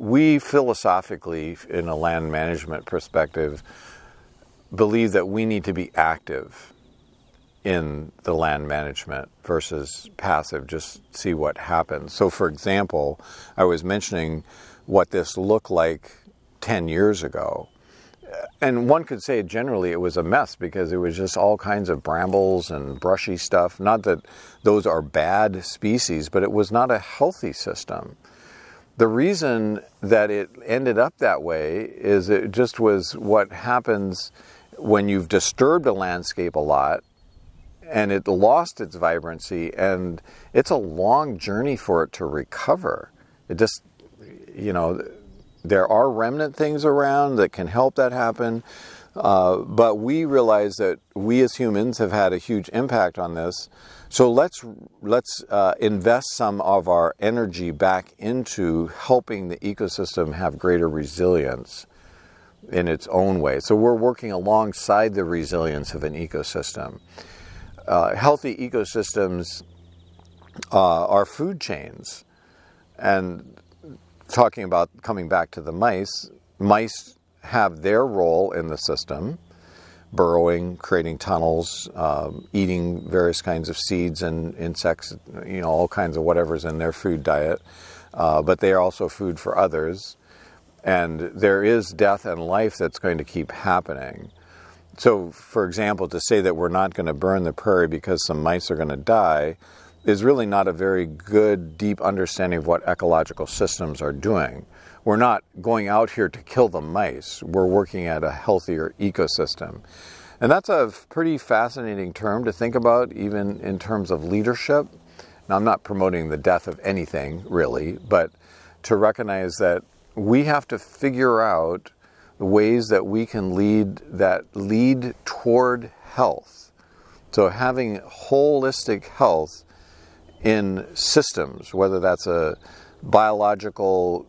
we philosophically, in a land management perspective, believe that we need to be active in the land management versus passive, just see what happens. So for example, I was mentioning what this looked like 10 years ago. And one could say generally it was a mess because it was just all kinds of brambles and brushy stuff. Not that those are bad species, but it was not a healthy system. The reason that it ended up that way is it just was what happens when you've disturbed a landscape a lot and it lost its vibrancy, and it's a long journey for it to recover. It just, there are remnant things around that can help that happen, but we realize that we as humans have had a huge impact on this. So let's invest some of our energy back into helping the ecosystem have greater resilience in its own way. So we're working alongside the resilience of an ecosystem. Healthy ecosystems are food chains. And talking about coming back to the mice have their role in the system, burrowing, creating tunnels, eating various kinds of seeds and insects, all kinds of whatever's in their food diet. But they are also food for others. And there is death and life that's going to keep happening. So, for example, to say that we're not going to burn the prairie because some mice are going to die is really not a very good, deep understanding of what ecological systems are doing. We're not going out here to kill the mice. We're working at a healthier ecosystem. And that's a pretty fascinating term to think about, even in terms of leadership. Now, I'm not promoting the death of anything, really, but to recognize that we have to figure out the ways that we can lead toward health. So having holistic health in systems, whether that's a biological,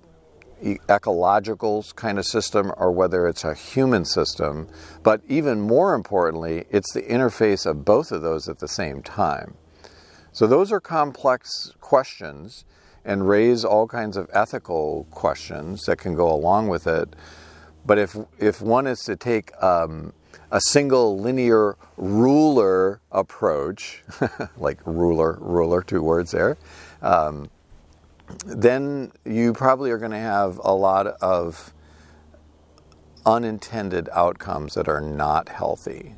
ecological kind of system or whether it's a human system, but even more importantly, it's the interface of both of those at the same time. So those are complex questions and raise all kinds of ethical questions that can go along with it. But if one is to take a single linear ruler approach, like ruler, 2 words there, then you probably are going to have a lot of unintended outcomes that are not healthy.